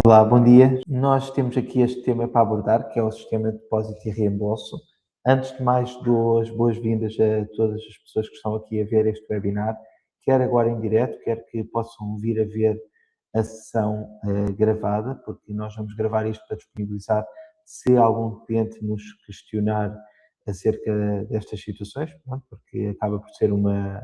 Olá, bom dia. Nós temos aqui este tema para abordar, que é o sistema de depósito e reembolso. Antes de mais, dou as boas-vindas a todas as pessoas que estão aqui a ver este webinar, quer agora em direto, quer que possam vir a ver a sessão gravada, porque nós vamos gravar isto para disponibilizar se algum cliente nos questionar acerca destas situações, pronto, porque acaba por ser uma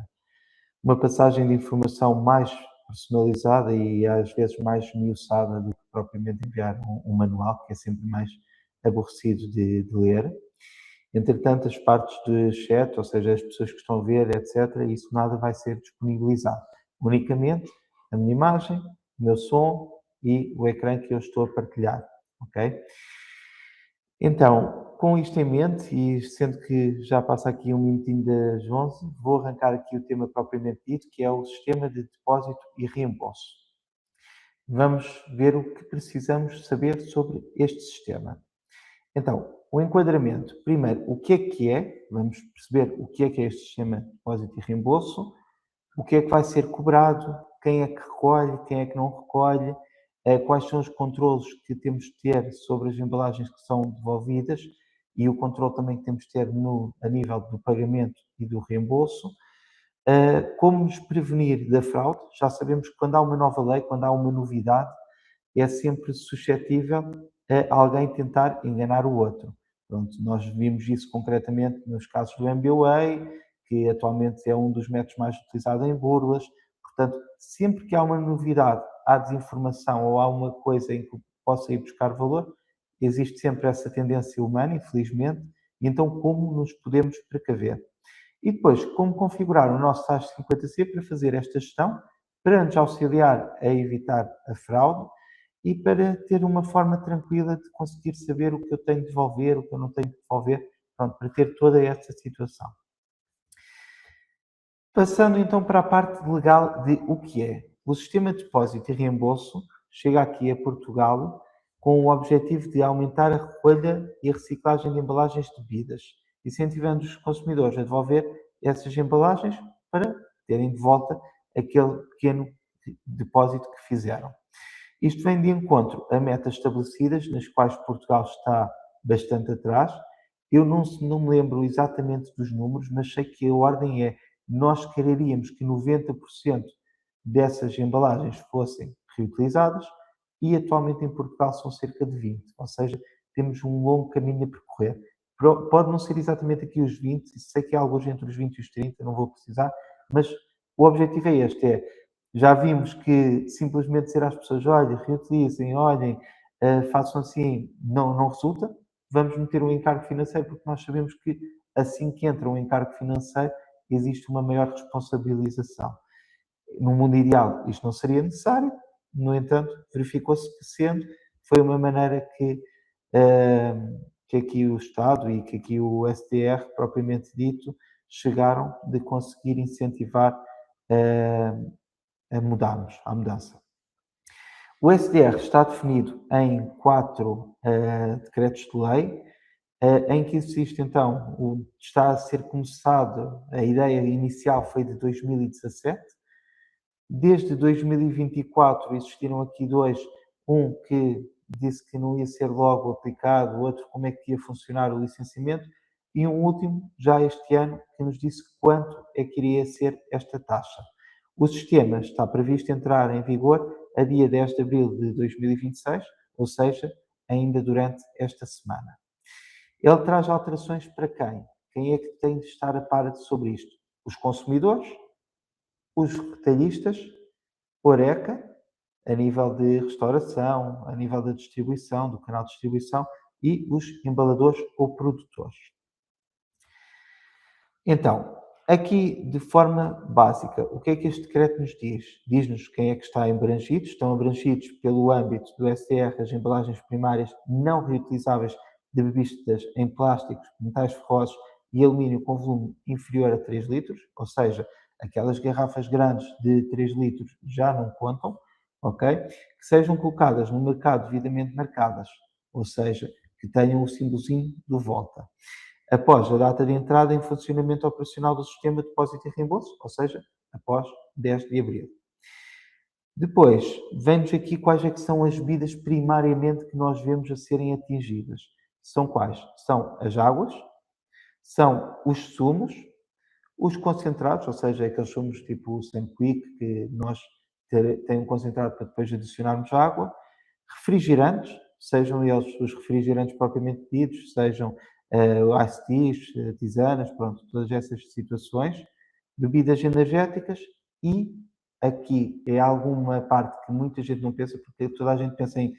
passagem de informação mais personalizada e às vezes mais esmiuçada do que propriamente enviar um manual, que é sempre mais aborrecido de ler. Entretanto, as partes de chat, ou seja, as pessoas que estão a ver, etc., isso nada vai ser disponibilizado. Unicamente a minha imagem, o meu som e o ecrã que eu estou a partilhar, ok? Então, com isto em mente, e sendo que já passa aqui um minutinho das 11, vou arrancar aqui o tema propriamente dito, que é o sistema de depósito e reembolso. Vamos ver o que precisamos saber sobre este sistema. Então, o enquadramento. Primeiro, o que é? Vamos perceber o que é este sistema de depósito e reembolso, o que é que vai ser cobrado, quem é que recolhe, quem é que não recolhe, quais são os controlos que temos de ter sobre as embalagens que são devolvidas e o controle também que temos de ter a nível do pagamento e do reembolso. Como nos prevenir da fraude? Já sabemos que quando há uma nova lei, quando há uma novidade, é sempre suscetível a alguém tentar enganar o outro. Pronto, nós vimos isso concretamente nos casos do MBWay, que atualmente é um dos métodos mais utilizados em burlas. Portanto, sempre que há uma novidade, há desinformação ou há uma coisa em que possa ir buscar valor, existe sempre essa tendência humana, infelizmente, e então como nos podemos precaver? E depois, como configurar o nosso SAS 50C para fazer esta gestão, para nos auxiliar a evitar a fraude e para ter uma forma tranquila de conseguir saber o que eu tenho de devolver, o que eu não tenho de devolver, pronto, para ter toda esta situação. Passando então para a parte legal de o que é. O sistema de depósito e reembolso chega aqui a Portugal com o objetivo de aumentar a recolha e a reciclagem de embalagens de bebidas, incentivando os consumidores a devolver essas embalagens para terem de volta aquele pequeno depósito que fizeram. Isto vem de encontro a metas estabelecidas, nas quais Portugal está bastante atrás. Eu não me lembro exatamente dos números, mas sei que a ordem é: nós quereríamos que 90% dessas embalagens fossem reutilizadas e atualmente em Portugal são cerca de 20, ou seja, temos um longo caminho a percorrer. Pode não ser exatamente aqui os 20, sei que há alguns entre os 20 e os 30, não vou precisar, mas o objetivo é este, já vimos que simplesmente dizer às pessoas: olhem, reutilizem, olhem, façam assim, não resulta. Vamos meter um encargo financeiro, porque nós sabemos que assim que entra um encargo financeiro, existe uma maior responsabilização. No mundo ideal, isto não seria necessário, no entanto, verificou-se que sendo, foi uma maneira que aqui o Estado e que aqui o SDR, propriamente dito, chegaram de conseguir incentivar a mudarmos, à mudança. O SDR está definido em 4 decretos de lei, em que existe então, está a ser começado, a ideia inicial foi de 2017. Desde 2024 existiram aqui dois, um que disse que não ia ser logo aplicado, o outro como é que ia funcionar o licenciamento, e um último, já este ano, que nos disse quanto é que iria ser esta taxa. O sistema está previsto entrar em vigor a dia 10 de abril de 2026, ou seja, ainda durante esta semana. Ele traz alterações para quem? Quem é que tem de estar a par sobre isto? Os consumidores, os retalhistas, Horeca, a nível de restauração, a nível da distribuição, do canal de distribuição, e os embaladores ou produtores. Então, aqui de forma básica, o que é que este decreto nos diz? Diz-nos quem é que está abrangido. Estão abrangidos pelo âmbito do STR as embalagens primárias não reutilizáveis de bebidas em plásticos, metais ferrosos e alumínio com volume inferior a 3 litros, ou seja, aquelas garrafas grandes de 3 litros já não contam, ok? Que sejam colocadas no mercado devidamente marcadas, ou seja, que tenham o símbolozinho do volta após a data de entrada em funcionamento operacional do sistema de depósito e reembolso, ou seja, após 10 de abril. Depois, vemos aqui quais é que são as bebidas primariamente que nós vemos a serem atingidas. São quais? São as águas, são os sumos, os concentrados, ou seja, aqueles sumos tipo o Sem Quick, que nós tem um concentrado para depois adicionarmos água, refrigerantes, sejam eles os refrigerantes propriamente ditos, sejam iced teas, tisanas, pronto, todas essas situações, bebidas energéticas e aqui é alguma parte que muita gente não pensa, porque toda a gente pensa em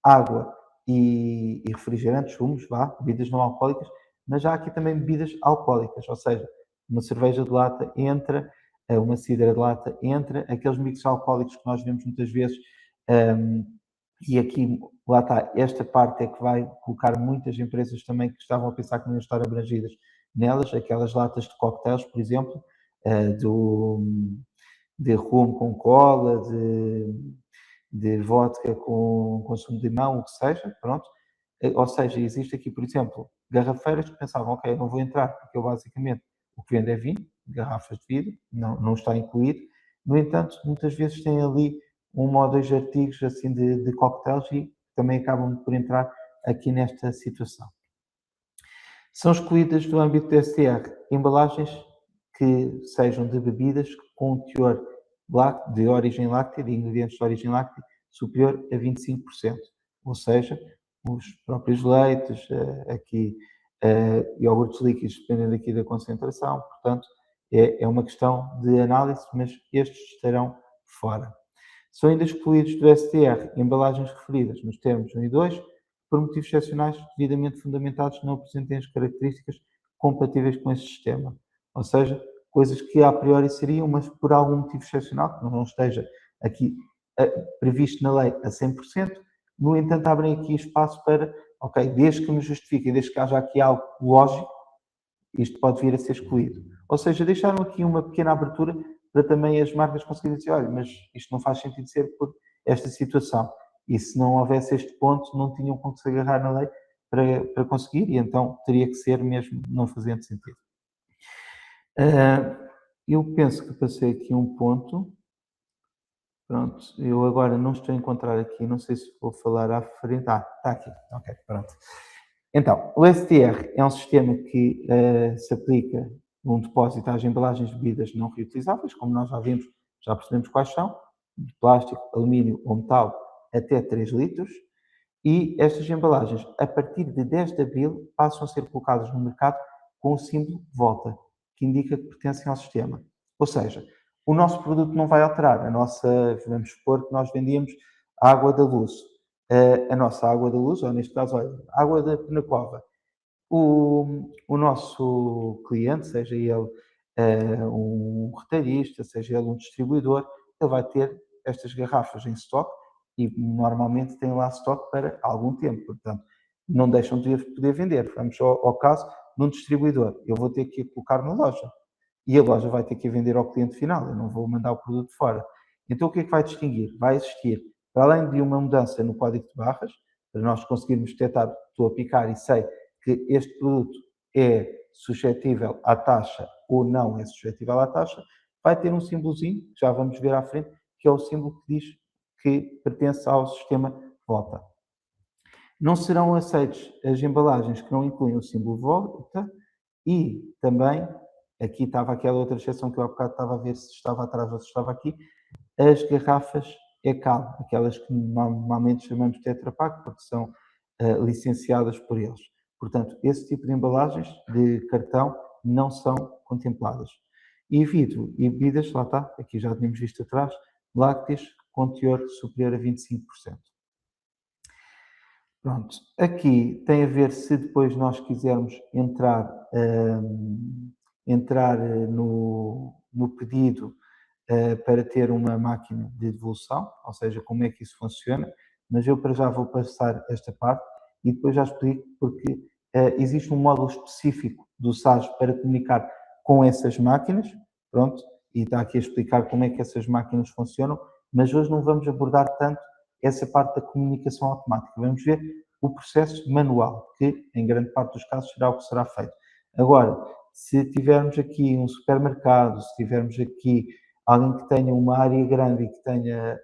água e refrigerantes, sumos, vá, bebidas não alcoólicas, mas há aqui também bebidas alcoólicas, ou seja, uma cerveja de lata entra, uma cidra de lata entra, aqueles mixos alcoólicos que nós vemos muitas vezes, e aqui, lá está, esta parte é que vai colocar muitas empresas também que estavam a pensar que não iam estar abrangidas nelas, aquelas latas de cocktails, por exemplo, de rum com cola, de vodka com consumo de limão, o que seja, pronto. Ou seja, existe aqui, por exemplo, garrafeiras que pensavam, ok, não vou entrar, porque eu basicamente o que vendo é vinho, garrafas de vidro, não está incluído. No entanto, muitas vezes tem ali um ou dois artigos assim de cocktails e também acabam por entrar aqui nesta situação. São excluídas do âmbito do STR embalagens que sejam de bebidas com teor de origem láctea, de ingredientes de origem láctea, superior a 25%. Ou seja, os próprios leites, aqui, iogurtes líquidos, dependendo aqui da concentração, portanto, é uma questão de análise, mas estes estarão fora. São ainda excluídos do STR embalagens referidas nos termos 1 e 2, por motivos excepcionais devidamente fundamentados, não apresentem as características compatíveis com esse sistema. Ou seja, coisas que a priori seriam, mas por algum motivo excepcional, que não esteja aqui previsto na lei a 100%, no entanto abrem aqui espaço para, ok, desde que me justifiquem, desde que haja aqui algo lógico, isto pode vir a ser excluído. Ou seja, deixaram aqui uma pequena abertura para também as marcas conseguirem dizer, olha, mas isto não faz sentido ser por esta situação. E se não houvesse este ponto, não tinham como se agarrar na lei para conseguir, e então teria que ser mesmo não fazendo sentido. Eu penso que passei aqui um ponto. Pronto, eu agora não estou a encontrar aqui, não sei se vou falar à frente. Ah, está aqui, ok, pronto. Então, o STR é um sistema que se aplica num depósito às embalagens de bebidas não reutilizáveis, como nós já vimos, já percebemos quais são, de plástico, alumínio ou metal, até 3 litros, e estas embalagens, a partir de 10 de abril, passam a ser colocadas no mercado com o símbolo volta, que indica que pertencem ao sistema. Ou seja, o nosso produto não vai alterar. Vamos supor que nós vendíamos água da luz. A nossa água da luz, ou neste caso, olha, água da Penacova. O nosso cliente, seja ele um retalhista, seja ele um distribuidor, ele vai ter estas garrafas em stock e normalmente tem lá stock para algum tempo, portanto, não deixam de poder vender. Vamos ao caso de um distribuidor, eu vou ter que colocar na loja e a loja vai ter que vender ao cliente final, eu não vou mandar o produto fora. Então o que é que vai distinguir? Vai existir, para além de uma mudança no código de barras, para nós conseguirmos detectar, estou a picar e sei que este produto é suscetível à taxa ou não é suscetível à taxa, vai ter um símbolozinho, que já vamos ver à frente, que é o símbolo que diz que pertence ao sistema volta. Não serão aceites as embalagens que não incluem o símbolo volta e também, aqui estava aquela outra exceção que eu há bocado estava a ver se estava atrás ou se estava aqui, as garrafas ECAL, aquelas que normalmente chamamos de Tetra Pak, porque são licenciadas por eles. Portanto, esse tipo de embalagens de cartão não são contempladas. E vidro e bebidas, lá está, aqui já tínhamos visto atrás, lácteos com teor superior a 25%. Pronto, aqui tem a ver se depois nós quisermos entrar no pedido para ter uma máquina de devolução, ou seja, como é que isso funciona, mas eu para já vou passar esta parte e depois já explico porque existe um módulo específico do SAS para comunicar com essas máquinas, pronto, e está aqui a explicar como é que essas máquinas funcionam, mas hoje não vamos abordar tanto essa parte da comunicação automática, vamos ver o processo manual, que em grande parte dos casos será o que será feito. Agora, se tivermos aqui um supermercado, se tivermos aqui alguém que tenha uma área grande e que tenha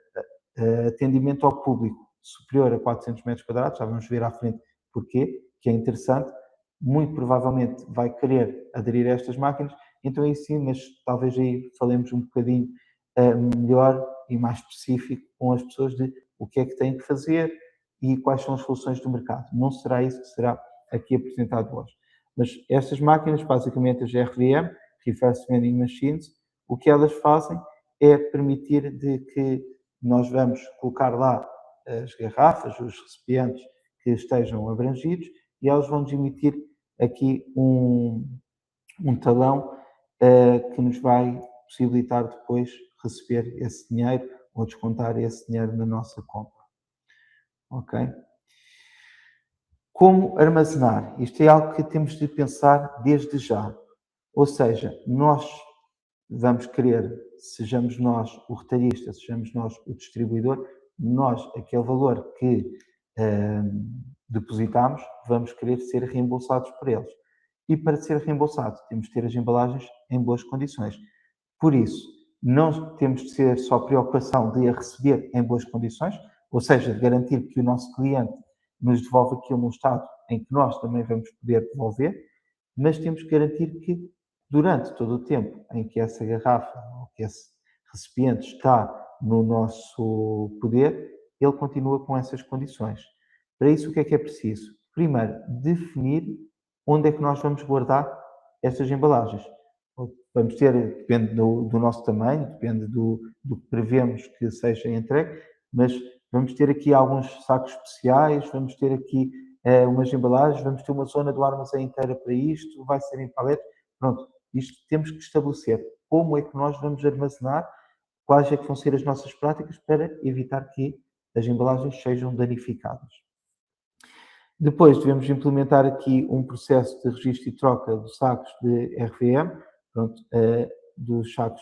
atendimento ao público superior a 400 metros quadrados, já vamos ver à frente porquê, que é interessante, muito provavelmente vai querer aderir a estas máquinas, então aí sim, mas talvez aí falemos um bocadinho melhor e mais específico com as pessoas de o que é que têm que fazer e quais são as soluções do mercado. Não será isso que será aqui apresentado hoje. Mas estas máquinas, basicamente as RVM, Reverse Vending Machines, o que elas fazem é permitir de que nós vamos colocar lá as garrafas, os recipientes que estejam abrangidos e elas vão nos emitir aqui um talão que nos vai possibilitar depois receber esse dinheiro ou descontar esse dinheiro na nossa compra. Ok? Como armazenar? Isto é algo que temos de pensar desde já. Ou seja, nós vamos querer, sejamos nós o retalhista, sejamos nós o distribuidor, nós, aquele valor que depositamos, vamos querer ser reembolsados por eles. E para ser reembolsado, temos de ter as embalagens em boas condições. Por isso, não temos de ser só preocupação de a receber em boas condições, ou seja, de garantir que o nosso cliente nos devolve aquilo num estado em que nós também vamos poder devolver, mas temos que garantir que durante todo o tempo em que essa garrafa ou que esse recipiente está no nosso poder, ele continua com essas condições. Para isso, o que é preciso? Primeiro, definir onde é que nós vamos guardar estas embalagens. Vamos ter, depende do nosso tamanho, depende do que prevemos que seja entregue, mas vamos ter aqui alguns sacos especiais, vamos ter aqui umas embalagens, vamos ter uma zona do armazém inteira para isto, vai ser em paletes. Pronto, isto temos que estabelecer como é que nós vamos armazenar, quais é que vão ser as nossas práticas para evitar que as embalagens sejam danificadas. Depois devemos implementar aqui um processo de registro e troca dos sacos de RVM, pronto, dos sacos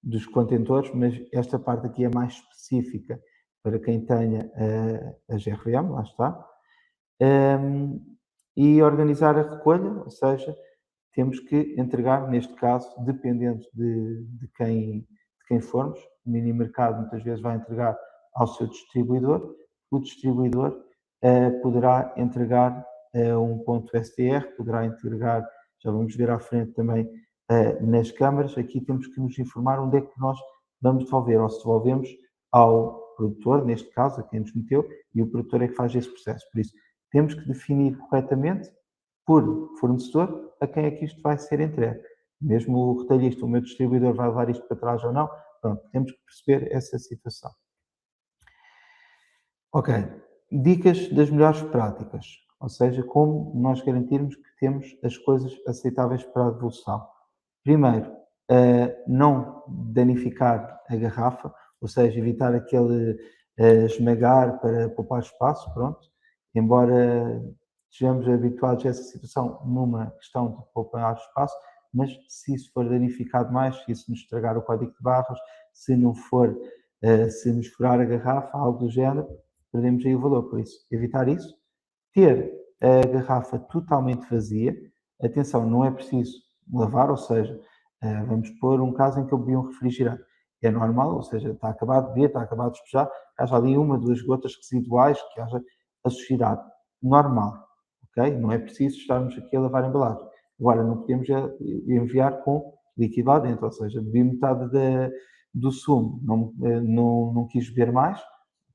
dos contentores, mas esta parte aqui é mais específica para quem tenha as RVM, lá está. E organizar a recolha, ou seja, temos que entregar, neste caso, dependendo de quem formos, o mini mercado muitas vezes vai entregar ao seu distribuidor, o distribuidor poderá entregar um ponto STR, poderá entregar, já vamos ver à frente também, nas câmaras. Aqui temos que nos informar onde é que nós vamos devolver, ou se devolvemos ao produtor, neste caso, a quem nos meteu, e o produtor é que faz esse processo. Por isso, temos que definir corretamente, por fornecedor, a quem é que isto vai ser entregue. Mesmo o retalhista, o meu distribuidor, vai levar isto para trás ou não, pronto, temos que perceber essa situação. Ok, dicas das melhores práticas, ou seja, como nós garantirmos que temos as coisas aceitáveis para a devolução. Primeiro, não danificar a garrafa, ou seja, evitar aquele esmagar para poupar espaço, pronto, embora estejamos habituados a essa situação numa questão de poupar espaço, mas se isso for danificado mais, se isso nos estragar o código de barras, se não for, se nos furar a garrafa, algo do género, perdemos aí o valor. Por isso, evitar isso. Ter a garrafa totalmente vazia. Atenção, não é preciso lavar, ou seja, vamos pôr um caso em que eu bebi um refrigerante. É normal, ou seja, está acabado de beber, está acabado de despejar, haja ali uma, duas gotas residuais, que haja a sujidade. Normal, ok? Não é preciso estarmos aqui a lavar a embalagem. Agora, não podemos enviar com líquido lá dentro, ou seja, bebi metade do sumo, não quis beber mais,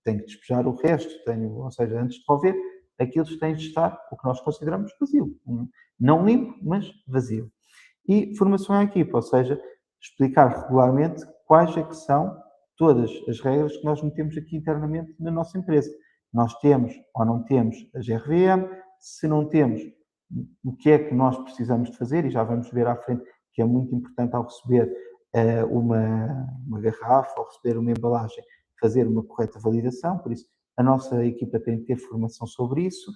tenho que despejar o resto, ou seja, antes de devolver, aquilo tem de estar o que nós consideramos vazio. Não limpo, mas vazio. E formação à equipa, ou seja, explicar regularmente quais é que são todas as regras que nós metemos aqui internamente na nossa empresa. Nós temos ou não temos as RVM, se não temos, o que é que nós precisamos de fazer, e já vamos ver à frente que é muito importante ao receber uma garrafa ou receber uma embalagem, fazer uma correta validação, por isso a nossa equipa tem de ter formação sobre isso.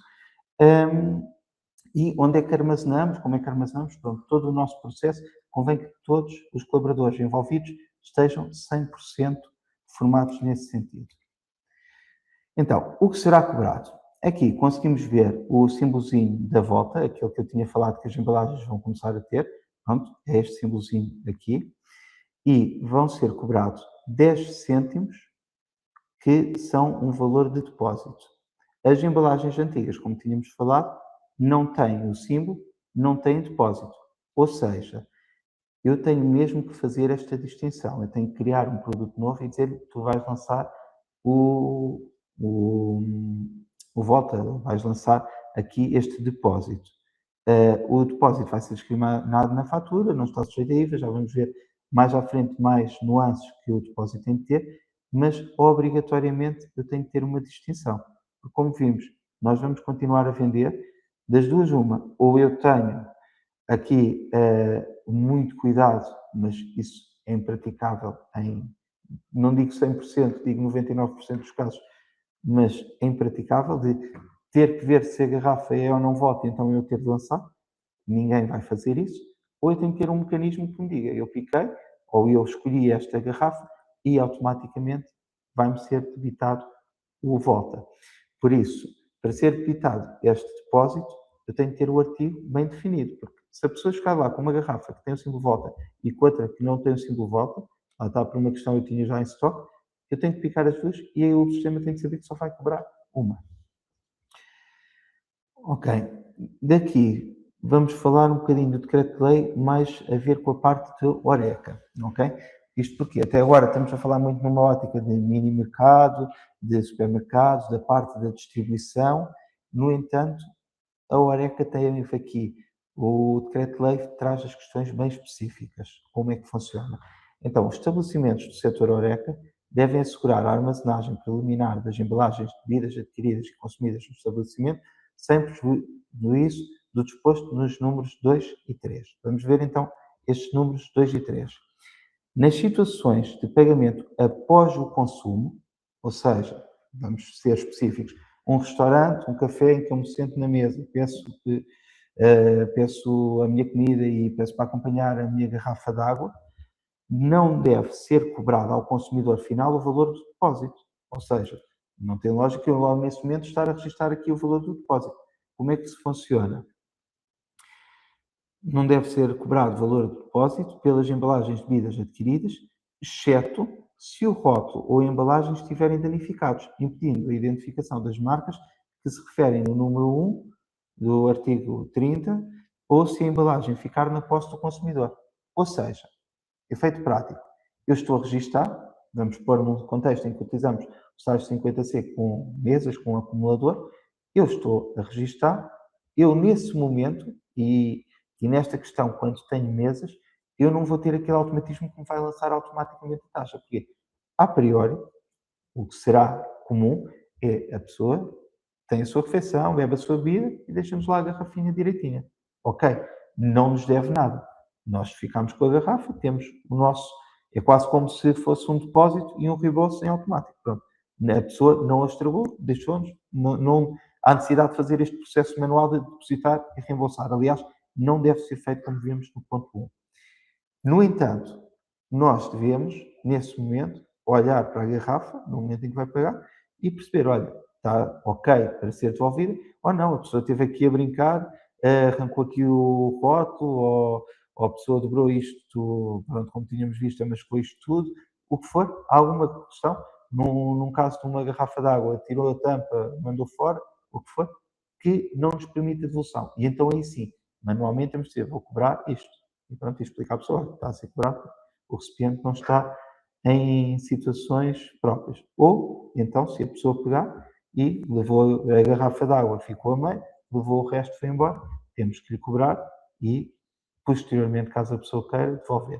E onde é que armazenamos, como é que armazenamos, pronto, todo o nosso processo, convém que todos os colaboradores envolvidos estejam 100% formados nesse sentido. Então, o que será cobrado? Aqui conseguimos ver o símbolozinho da volta, aquele que eu tinha falado que as embalagens vão começar a ter, pronto, é este símbolozinho aqui, e vão ser cobrados 10 cêntimos que são um valor de depósito. As embalagens antigas, como tínhamos falado, não têm o símbolo, não têm depósito. Ou seja, eu tenho mesmo que fazer esta distinção. Eu tenho que criar um produto novo e dizer que tu vais lançar o, o, o Volta, vais lançar aqui este depósito. O depósito vai ser discriminado na fatura, não está sujeito a IVA, já vamos ver mais à frente mais nuances que o depósito tem de ter, mas obrigatoriamente eu tenho que ter uma distinção. Porque, como vimos, nós vamos continuar a vender, das duas uma, ou eu tenho aqui muito cuidado, mas isso é impraticável em, não digo 100%, digo 99% dos casos, mas é impraticável de ter que ver se a garrafa é ou não vota, então eu ter de lançar. Ninguém vai fazer isso. Ou eu tenho que ter um mecanismo que me diga, eu piquei, ou eu escolhi esta garrafa e automaticamente vai-me ser debitado o volta. Por isso, para ser debitado este depósito, eu tenho que ter o artigo bem definido, porque se a pessoa chegar lá com uma garrafa que tem o símbolo volta e com outra que não tem o símbolo volta, lá está por uma questão que eu tinha já em stock, eu tenho que picar as duas e aí o sistema tem que saber que só vai cobrar uma. Ok, daqui vamos falar um bocadinho do decreto-lei, mais a ver com a parte de Horeca, ok? Isto porque até agora estamos a falar muito numa ótica de mini mercado, de supermercados, da parte da distribuição. No entanto, a Horeca tem aqui, o decreto-lei traz as questões bem específicas, como é que funciona. Então, os estabelecimentos do setor Horeca devem assegurar a armazenagem preliminar das embalagens de bebidas adquiridas e consumidas no estabelecimento, sem prejuízo do disposto nos números 2 e 3. Vamos ver então estes números 2 e 3. Nas situações de pagamento após o consumo, ou seja, vamos ser específicos, um restaurante, um café em que eu me sento na mesa, peço a minha comida e peço para acompanhar a minha garrafa de água, não deve ser cobrado ao consumidor final o valor do depósito. Ou seja, não tem lógica eu logo nesse momento estar a registrar aqui o valor do depósito. Como é que isso funciona? Não deve ser cobrado valor de depósito pelas embalagens de bebidas adquiridas, exceto se o rótulo ou a embalagem estiverem danificados, impedindo a identificação das marcas que se referem no número 1 do artigo 30, ou se a embalagem ficar na posse do consumidor. Ou seja, efeito prático, eu estou a registar, vamos pôr num contexto em que utilizamos os tais 50C com mesas, com acumulador, eu estou a registar, eu nesse momento, e nesta questão, quando tenho mesas, eu não vou ter aquele automatismo que me vai lançar automaticamente a taxa, porque, a priori, o que será comum é a pessoa tem a sua refeição, bebe a sua bebida e deixa-nos lá a garrafinha direitinha. Ok, não nos deve nada. Nós ficamos com a garrafa, temos o nosso. É quase como se fosse um depósito e um reembolso em automático. Pronto. A pessoa não a estragou, deixou-nos. Não há necessidade de fazer este processo manual de depositar e reembolsar. Aliás, não deve ser feito como vimos no ponto 1. No entanto, nós devemos, nesse momento, olhar para a garrafa, no momento em que vai pagar, e perceber, olha, está ok para ser devolvida, ou não, a pessoa esteve aqui a brincar, arrancou aqui o rótulo, ou a pessoa dobrou isto, pronto, como tínhamos visto, mascou isto tudo, o que for, há alguma questão, num caso de uma garrafa de água, tirou a tampa, mandou fora, o que for, que não nos permite a devolução. E então aí sim, manualmente temos de dizer, vou cobrar isto. E pronto, e explicar à pessoa, está a ser cobrado, o recipiente não está em situações próprias. Ou, então, se a pessoa pegar e levou a garrafa de água, ficou a meio, levou o resto, foi embora, temos que lhe cobrar e, posteriormente, caso a pessoa queira, devolver.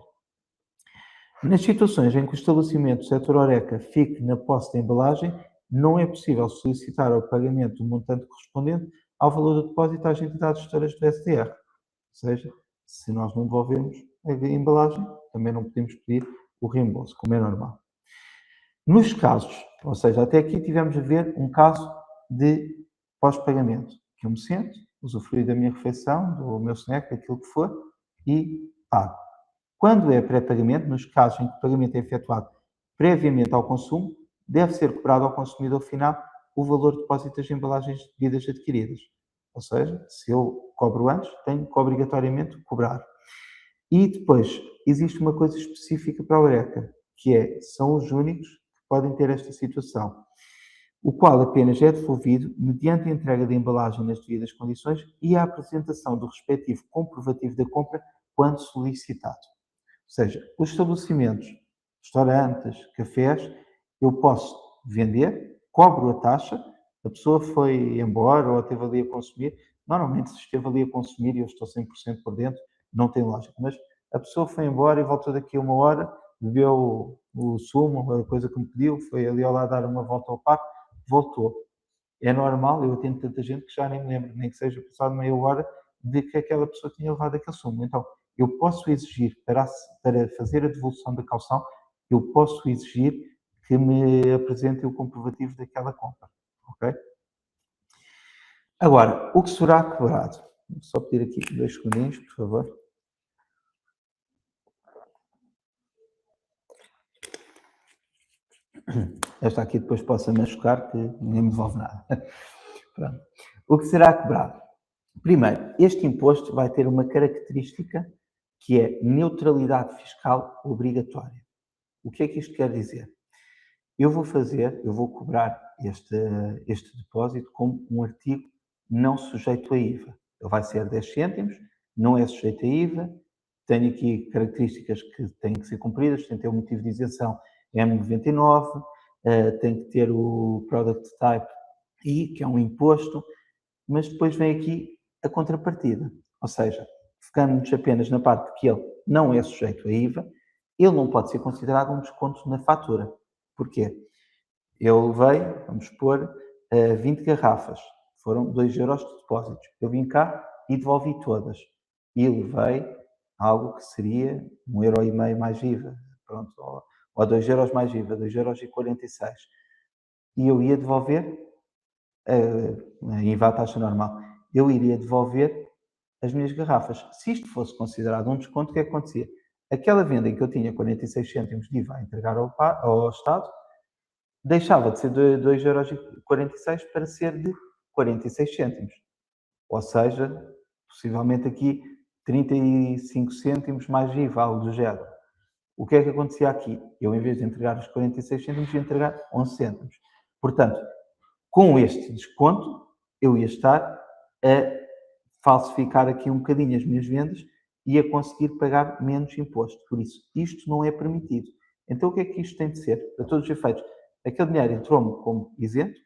Nas situações em que o estabelecimento do setor Horeca fique na posse da embalagem, não é possível solicitar o pagamento do montante correspondente ao valor do depósito às entidades gestoras do STR. Ou seja, se nós não devolvermos a embalagem, também não podemos pedir o reembolso, como é normal. Nos casos, ou seja, até aqui tivemos a ver um caso de pós-pagamento, que eu me sento, usufruo da minha refeição, do meu snack, daquilo que for, e pago. Quando é pré-pagamento, nos casos em que o pagamento é efetuado previamente ao consumo, deve ser cobrado ao consumidor final o valor de depósito das embalagens de bebidas adquiridas. Ou seja, se eu cobro antes, tenho que obrigatoriamente cobrar. E depois, existe uma coisa específica para a Eureka, que são os únicos que podem ter esta situação, o qual apenas é devolvido mediante a entrega da embalagem nas devidas condições e a apresentação do respectivo comprovativo da compra quando solicitado. Ou seja, os estabelecimentos, restaurantes, cafés, eu posso vender, cobro a taxa, a pessoa foi embora ou esteve ali a consumir. Normalmente, se esteve ali a consumir e eu estou 100% por dentro, não tem lógica. Mas a pessoa foi embora e voltou daqui a 1 hora, bebeu o sumo, a coisa que me pediu, foi ali ao lado dar uma volta ao parque, voltou. É normal, eu atendo tanta gente que já nem me lembro, nem que seja passado meia hora, de que aquela pessoa tinha levado aquele sumo. Então, eu posso exigir, para fazer a devolução da caução, eu posso exigir que me apresentem o comprovativo daquela compra. Ok? Agora, o que será cobrado? Vou só pedir aqui 2 segundinhos, por favor. Esta aqui depois possa machucar, que ninguém me devolve nada. Pronto. O que será cobrado? Primeiro, este imposto vai ter uma característica que é neutralidade fiscal obrigatória. O que é que isto quer dizer? Eu vou cobrar este depósito como um artigo não sujeito a IVA. Ele vai ser 10 cêntimos, não é sujeito a IVA, tem aqui características que têm que ser cumpridas, tem que ter o motivo de isenção M99, tem que ter o Product Type I, que é um imposto, mas depois vem aqui a contrapartida, ou seja, focando-nos apenas na parte que ele não é sujeito a IVA, ele não pode ser considerado um desconto na fatura. Porquê? Eu levei, vamos pôr, 20 garrafas, foram 2 € de depósitos. Eu vim cá e devolvi todas. E levei algo que seria 1,5 € mais IVA, pronto, ou 2 € mais IVA, 2,46 €. E eu ia devolver, em IVA à taxa normal, eu iria devolver as minhas garrafas. Se isto fosse considerado um desconto, o que é que acontecia? Aquela venda em que eu tinha 46 cêntimos de IVA a entregar ao Estado, deixava de ser de 2,46 € para ser de 46 cêntimos. Ou seja, possivelmente aqui 35 cêntimos mais IVA, algo do género. O que é que acontecia aqui? Eu, em vez de entregar os 46 cêntimos, ia entregar 11 cêntimos. Portanto, com este desconto, eu ia estar a falsificar aqui um bocadinho as minhas vendas e a conseguir pagar menos imposto. Por isso, isto não é permitido. Então, o que é que isto tem de ser? Para todos os efeitos, aquele dinheiro entrou-me como isento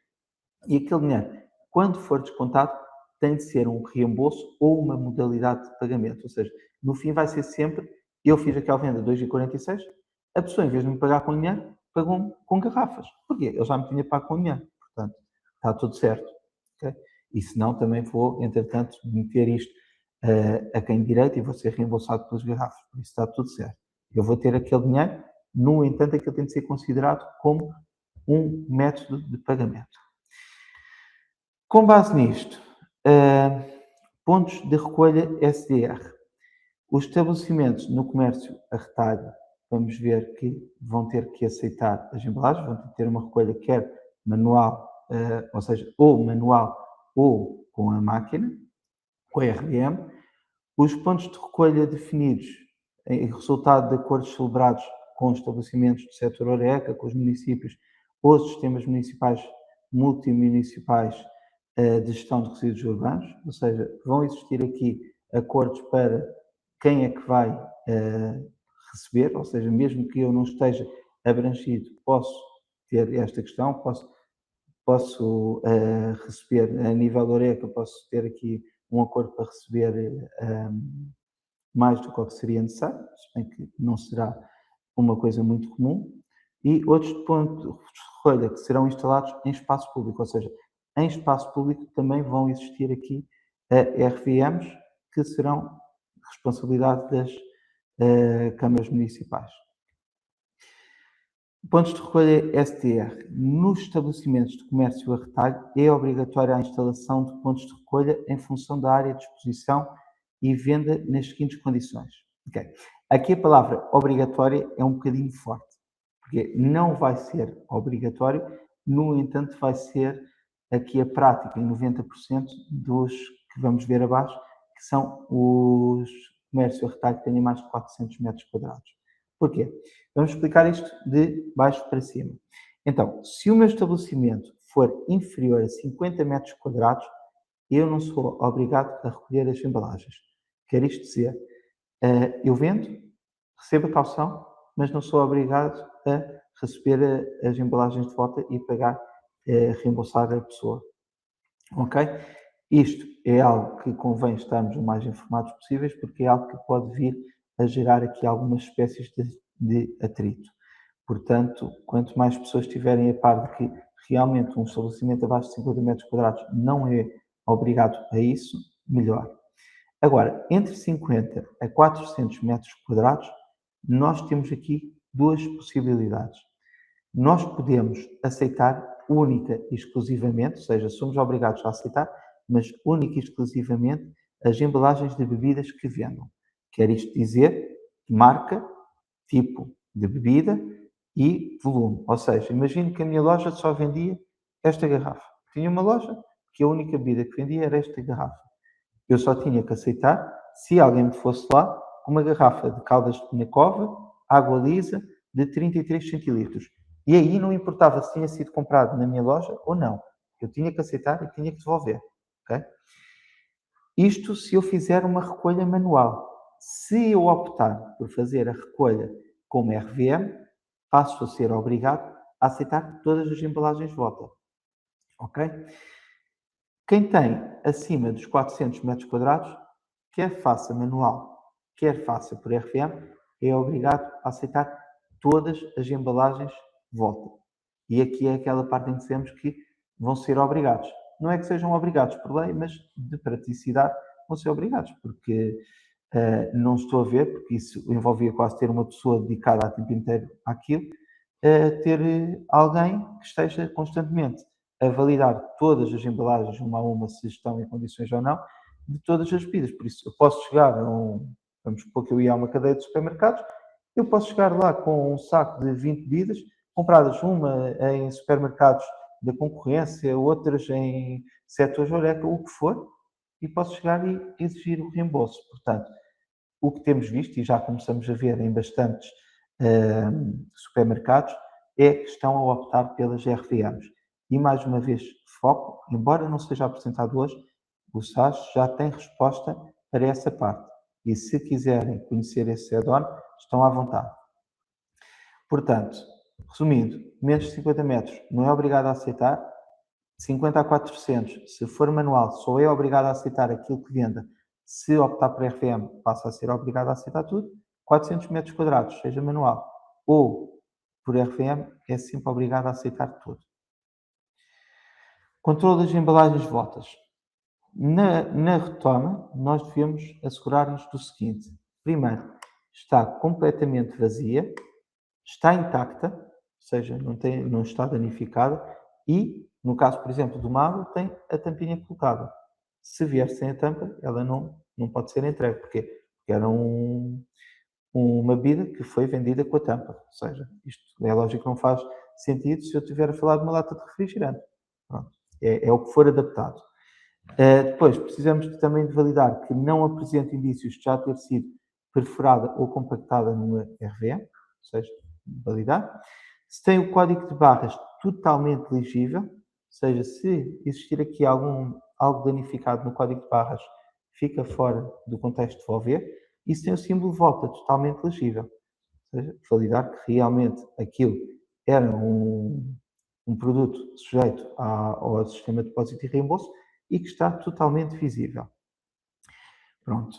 e aquele dinheiro, quando for descontado, tem de ser um reembolso ou uma modalidade de pagamento. Ou seja, no fim vai ser sempre, eu fiz aquela venda 2,46, a pessoa, em vez de me pagar com dinheiro, pagou-me com garrafas. Porquê? Ele já me tinha pago com dinheiro. Portanto, está tudo certo. Okay? E se não, também vou, entretanto, meter isto a quem de direito e vou ser reembolsado pelas garrafas. Por isso está tudo certo. Eu vou ter aquele dinheiro, no entanto, aquilo tem de ser considerado como um método de pagamento. Com base nisto, pontos de recolha SDR. Os estabelecimentos no comércio a retalho, vamos ver que vão ter que aceitar as embalagens, vão ter uma recolha quer manual, ou seja, ou manual ou com a máquina, com a RDM. Os pontos de recolha definidos em resultado de acordos celebrados com os estabelecimentos do setor Horeca, com os municípios ou os sistemas municipais multimunicipais de gestão de resíduos urbanos, ou seja, vão existir aqui acordos para quem é que vai receber, ou seja, mesmo que eu não esteja abrangido, posso ter esta questão, posso receber a nível Horeca, posso ter aqui um acordo para receber mais do que o que seria necessário, se bem que não será uma coisa muito comum, e outros pontos de recolha que serão instalados em espaço público, ou seja, em espaço público também vão existir aqui RVMs que serão responsabilidade das câmaras municipais. Pontos de recolha STR. Nos estabelecimentos de comércio a retalho é obrigatória a instalação de pontos de recolha em função da área de exposição e venda nas seguintes condições. Okay. Aqui a palavra obrigatória é um bocadinho forte, porque não vai ser obrigatório, no entanto vai ser aqui a prática em 90% dos que vamos ver abaixo, que são os comércio a retalho que têm mais de 400 metros quadrados. Porquê? Vamos explicar isto de baixo para cima. Então, se o meu estabelecimento for inferior a 50 metros quadrados, eu não sou obrigado a recolher as embalagens. Quer isto dizer, eu vendo, recebo a caução, mas não sou obrigado a receber as embalagens de volta e pagar, reembolsar a pessoa. Ok? Isto é algo que convém estarmos o mais informados possíveis, porque é algo que pode vir a gerar aqui algumas espécies de atrito. Portanto, quanto mais pessoas estiverem a par de que realmente um estabelecimento abaixo de 50 metros quadrados não é obrigado a isso, melhor. Agora, entre 50 a 400 metros quadrados, nós temos aqui duas possibilidades. Nós podemos aceitar única e exclusivamente, ou seja, somos obrigados a aceitar, mas única e exclusivamente as embalagens de bebidas que vendam. Quer isto dizer marca, tipo de bebida e volume. Ou seja, imagino que a minha loja só vendia esta garrafa. Tinha uma loja que a única bebida que vendia era esta garrafa. Eu só tinha que aceitar se alguém me fosse lá com uma garrafa de caldas de pinha-cova, água lisa, de 33 centilitros. E aí não importava se tinha sido comprado na minha loja ou não. Eu tinha que aceitar e tinha que devolver. Okay? Isto se eu fizer uma recolha manual. Se eu optar por fazer a recolha como RVM, passo a ser obrigado a aceitar todas as embalagens de volta. Ok? Quem tem acima dos 400 metros quadrados, quer faça manual, quer faça por RVM, é obrigado a aceitar todas as embalagens de volta. E aqui é aquela parte em que dizemos que vão ser obrigados. Não é que sejam obrigados por lei, mas de praticidade vão ser obrigados, porque não estou a ver, porque isso envolvia quase ter uma pessoa dedicada a tempo inteiro àquilo, ter alguém que esteja constantemente a validar todas as embalagens, uma a uma, se estão em condições ou não, de todas as bebidas. Por isso, eu posso chegar a vamos supor que eu ia a uma cadeia de supermercados, eu posso chegar lá com um saco de 20 bebidas, compradas uma em supermercados da concorrência, outras em setores Horeca, o que for, e posso chegar e exigir o reembolso. Portanto, o que temos visto, e já começamos a ver em bastantes supermercados, é que estão a optar pelas RVMs. E mais uma vez, foco, embora não seja apresentado hoje, o SAS já tem resposta para essa parte. E se quiserem conhecer esse add-on, estão à vontade. Portanto, resumindo, menos de 50 metros não é obrigado a aceitar, de 50 a 400, se for manual, só é obrigado a aceitar aquilo que venda. Se optar por RVM, passa a ser obrigado a aceitar tudo. 400 metros quadrados, seja manual ou por RVM, é sempre obrigado a aceitar tudo. Controle das embalagens de voltas. Na retoma, nós devemos assegurar-nos do seguinte. Primeiro, está completamente vazia, está intacta, ou seja, não está danificada e, no caso, por exemplo, do água, tem a tampinha colocada. Se vier sem a tampa, ela não pode ser entregue. Porquê? Porque era uma bebida que foi vendida com a tampa. Ou seja, isto é lógico que não faz sentido se eu estiver a falar de uma lata de refrigerante. Pronto. É o que for adaptado. Depois, precisamos também de validar que não apresenta indícios de já ter sido perfurada ou compactada numa RVM, ou seja, validar. Se tem o código de barras totalmente legível, ou seja, se existir aqui algo danificado no código de barras, fica fora do contexto de devolver. E se tem o símbolo de volta totalmente legível, ou seja, validar que realmente aquilo era um produto sujeito ao sistema de depósito e reembolso e que está totalmente visível. Pronto.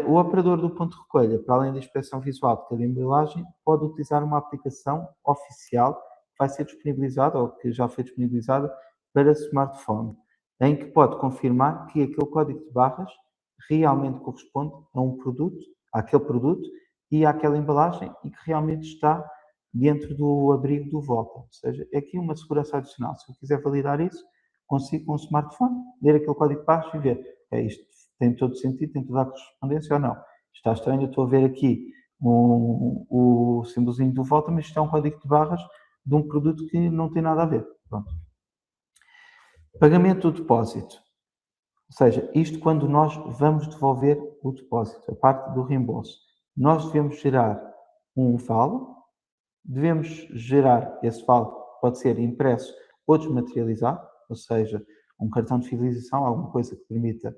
O operador do ponto de recolha, para além da inspeção visual de cada embalagem, pode utilizar uma aplicação oficial que vai ser disponibilizada ou que já foi disponibilizada para smartphone, em que pode confirmar que aquele código de barras realmente corresponde a um produto, àquele produto e àquela embalagem e que realmente está dentro do abrigo do volta. Ou seja, é aqui uma segurança adicional. Se eu quiser validar isso, consigo com o smartphone ler aquele código de barras e ver, isto tem todo sentido, tem toda a correspondência ou não. Está estranho, eu estou a ver aqui o símbolozinho do volta, mas isto é um código de barras de um produto que não tem nada a ver. Pronto. Pagamento do depósito. Ou seja, isto quando nós vamos devolver o depósito, a parte do reembolso. Nós devemos gerar um vale, devemos gerar esse vale pode ser impresso ou desmaterializado, ou seja, um cartão de fidelização, alguma coisa que permita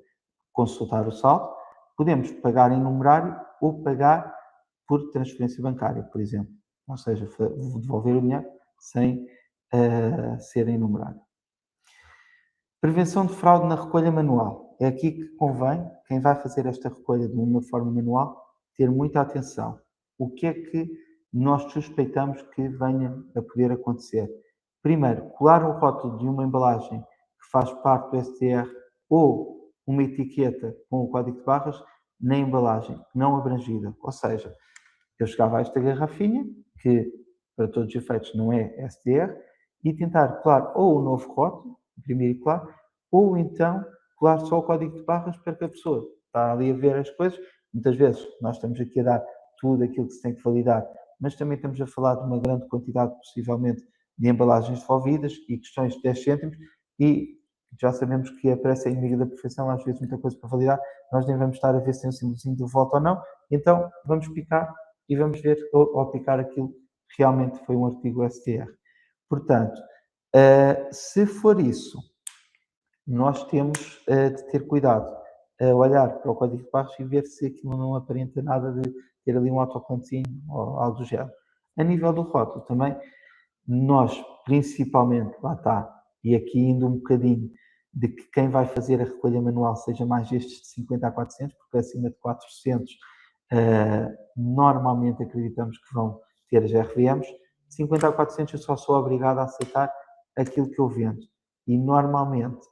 consultar o saldo. Podemos pagar em numerário ou pagar por transferência bancária, por exemplo. Ou seja, devolver o dinheiro sem ser em numerário. Prevenção de fraude na recolha manual. É aqui que convém, quem vai fazer esta recolha de uma forma manual, ter muita atenção. O que é que nós suspeitamos que venha a poder acontecer? Primeiro, colar o rótulo de uma embalagem que faz parte do STR ou uma etiqueta com o código de barras na embalagem não abrangida. Ou seja, eu chegava a esta garrafinha, que para todos os efeitos não é STR, e tentar colar ou o novo rótulo, imprimir e colar, ou então colar só o código de barras para que a pessoa está ali a ver as coisas. Muitas vezes nós estamos aqui a dar tudo aquilo que se tem que validar, mas também estamos a falar de uma grande quantidade, possivelmente, de embalagens devolvidas e questões de 10 cêntimos, e já sabemos que a pressa é inimiga da perfeição, às vezes muita coisa para validar, nós nem vamos estar a ver se tem um símbolozinho de volta ou não, então vamos picar e vamos ver ou picar aquilo que realmente foi um artigo STR. Portanto, se for isso, nós temos de ter cuidado a olhar para o código de barras e ver se aquilo não aparenta nada de ter ali um autocolantezinho ou algo do género. A nível do rótulo também, nós principalmente, lá está, e aqui indo um bocadinho de que quem vai fazer a recolha manual seja mais estes de 50 a 400, porque acima de 400 normalmente acreditamos que vão ter as RVMs. De 50 a 400 eu só sou obrigado a aceitar aquilo que eu vendo. E normalmente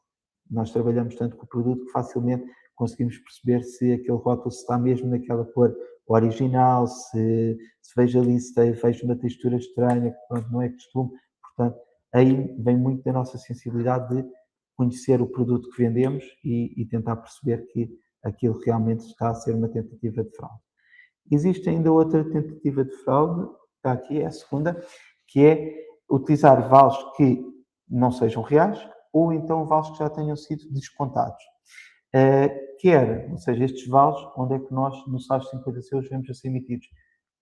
nós trabalhamos tanto com o produto que facilmente conseguimos perceber se aquele rótulo está mesmo naquela cor original, se vejo ali, se vejo uma textura estranha, que pronto, não é costume. Portanto, aí vem muito da nossa sensibilidade de conhecer o produto que vendemos e tentar perceber que aquilo realmente está a ser uma tentativa de fraude. Existe ainda outra tentativa de fraude, está aqui, é a segunda, que é utilizar vales que não sejam reais ou então vales que já tenham sido descontados. Ou seja, estes vales, onde é que nós, no site de 50 euros, vemos a ser emitidos?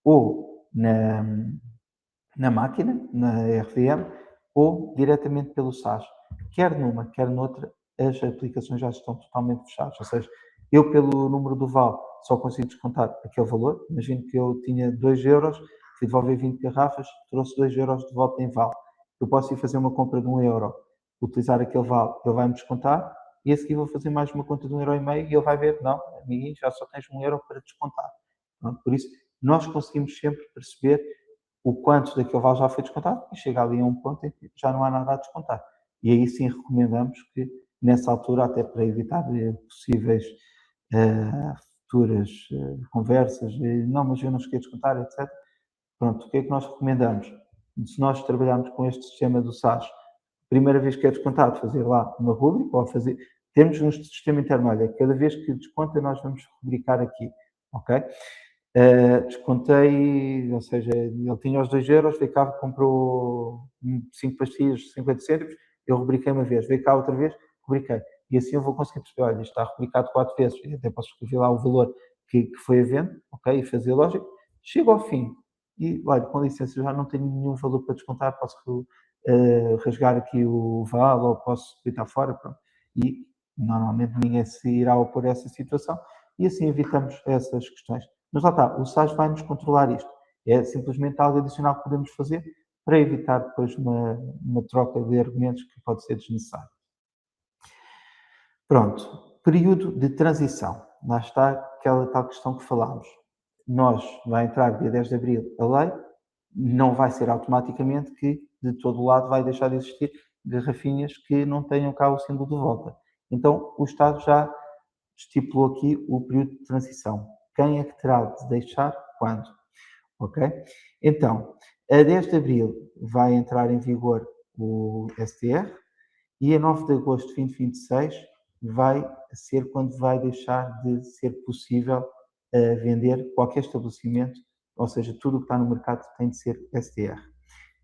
Ou na máquina, na RVM, ou diretamente pelo SAS. Quer numa, quer noutra, as aplicações já estão totalmente fechadas. Ou seja, eu, pelo número do VAL, só consigo descontar aquele valor. Imagino que eu tinha 2 euros, fui devolver 20 garrafas, trouxe 2 euros de volta em VAL. Eu posso ir fazer uma compra de 1 euro, utilizar aquele VAL, ele vai-me descontar, e a seguir vou fazer mais uma conta de 1,5 euro e ele vai ver, não, amiguinho, já só tens 1 euro para descontar. Pronto, por isso, nós conseguimos sempre perceber o quanto daquele vale já foi descontado e chega ali a um ponto em que já não há nada a descontar. E aí sim recomendamos que, nessa altura, até para evitar possíveis futuras conversas, não, mas eu não cheguei a descontar, etc. Pronto, o que é que nós recomendamos? Se nós trabalharmos com este sistema do SAS, primeira vez que é descontado, fazer lá uma rúbrica, ou fazer, temos um sistema interno, olha, cada vez que desconta nós vamos rubricar aqui, ok? Descontei, ou seja, ele tinha os 2 euros, veio cá, comprou 5 pastilhas, 50 cêntimos, eu rubriquei uma vez, veio cá outra vez, rubriquei. E assim eu vou conseguir perceber, olha, isto está rubricado 4 vezes, e até posso escrever lá o valor que foi a venda, ok? E fazer lógico. Chego ao fim e, olha, com licença, já não tenho nenhum valor para descontar, posso rasgar aqui o vale ou posso deitar fora, pronto. E normalmente ninguém se irá opor a essa situação e assim evitamos essas questões. Mas lá está, o SAS vai-nos controlar isto. É simplesmente algo adicional que podemos fazer para evitar depois uma troca de argumentos que pode ser desnecessária. Pronto, período de transição. Lá está aquela tal questão que falámos. Vai entrar dia 10 de abril a lei, não vai ser automaticamente que de todo o lado vai deixar de existir garrafinhas que não tenham cá o símbolo de volta. Então, o Estado já estipulou aqui o período de transição. Quem é que terá de deixar quando? Ok? Então, a 10 de abril vai entrar em vigor o STR e a 9 de agosto de 2026 vai ser quando vai deixar de ser possível vender qualquer estabelecimento, ou seja, tudo o que está no mercado tem de ser STR.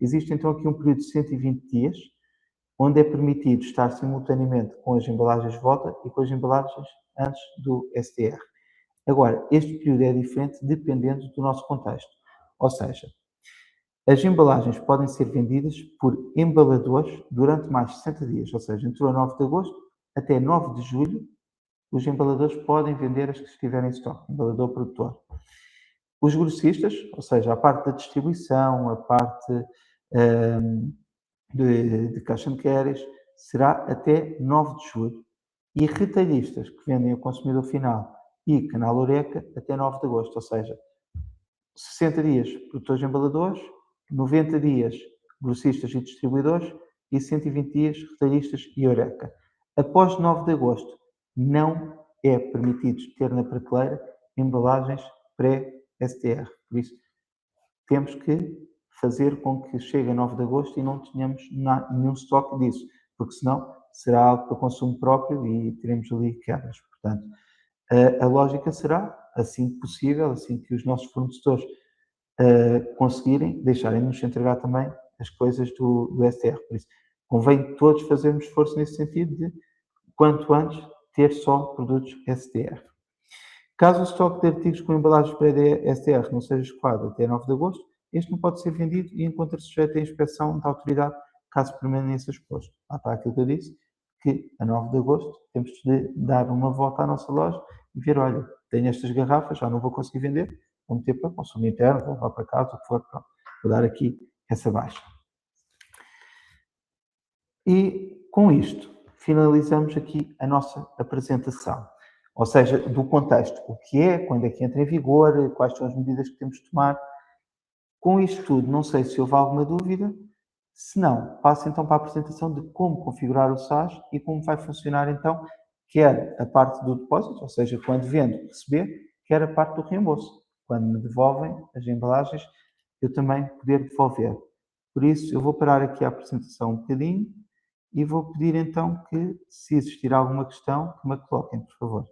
Existe então aqui um período de 120 dias, onde é permitido estar simultaneamente com as embalagens de volta e com as embalagens antes do STR. Agora, este período é diferente dependendo do nosso contexto. Ou seja, As embalagens podem ser vendidas por embaladores durante mais de 60 dias, ou seja, entre o 9 de agosto até 9 de julho, os embaladores podem vender as que estiverem em estoque, embalador produtor. Os grossistas, ou seja, a parte da distribuição, a parte de cash and carries, será até 9 de julho. E retalhistas que vendem ao consumidor final e canal Oreca até 9 de agosto, ou seja, 60 dias produtores e embaladores, 90 dias grossistas e distribuidores e 120 dias retalhistas e Oreca. Após 9 de agosto, não é permitido ter na prateleira embalagens pré-STR. Por isso, temos que fazer com que chegue a 9 de agosto e não tenhamos nenhum estoque disso, porque senão será algo para consumo próprio e teremos ali quebras. Portanto, a lógica será, assim que possível, assim que os nossos fornecedores conseguirem, deixarem-nos entregar também as coisas do STR. Por isso, convém todos fazermos esforço nesse sentido de, quanto antes, ter só produtos STR. Caso o estoque de artigos com embalagens pré-STR não seja escoado até 9 de agosto, este não pode ser vendido e encontra-se sujeito à inspeção da autoridade, caso permaneça exposto. Lá está aquilo que eu disse, que a 9 de agosto temos de dar uma volta à nossa loja e ver, olha, tenho estas garrafas, já não vou conseguir vender, vou meter para consumo interno, vou levar para casa, o que for, pronto, vou dar aqui essa baixa. E com isto, finalizamos aqui a nossa apresentação. Ou seja, do contexto, o que é, quando é que entra em vigor, quais são as medidas que temos de tomar. Com isto tudo, não sei se houve alguma dúvida. Se não, passo então para a apresentação de como configurar o SAS e como vai funcionar então, quer a parte do depósito, ou seja, quando vendo, receber, quer a parte do reembolso. Quando me devolvem as embalagens, eu também poder devolver. Por isso, eu vou parar aqui a apresentação um bocadinho e vou pedir então que, se existir alguma questão, que me a coloquem, por favor.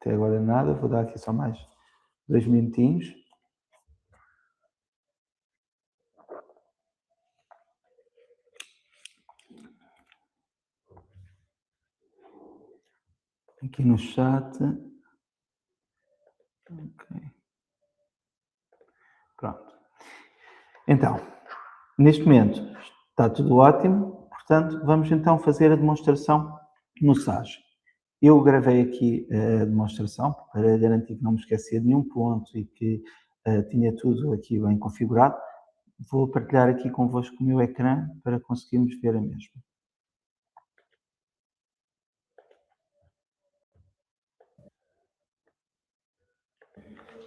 Até agora nada, vou dar aqui só mais 2 minutinhos. Aqui no chat. Ok. Pronto. Então, neste momento está tudo ótimo, portanto, vamos então fazer a demonstração no SAS. Eu gravei aqui a demonstração para garantir que não me esquecia de nenhum ponto e que tinha tudo aqui bem configurado. Vou partilhar aqui convosco o meu ecrã para conseguirmos ver a mesma.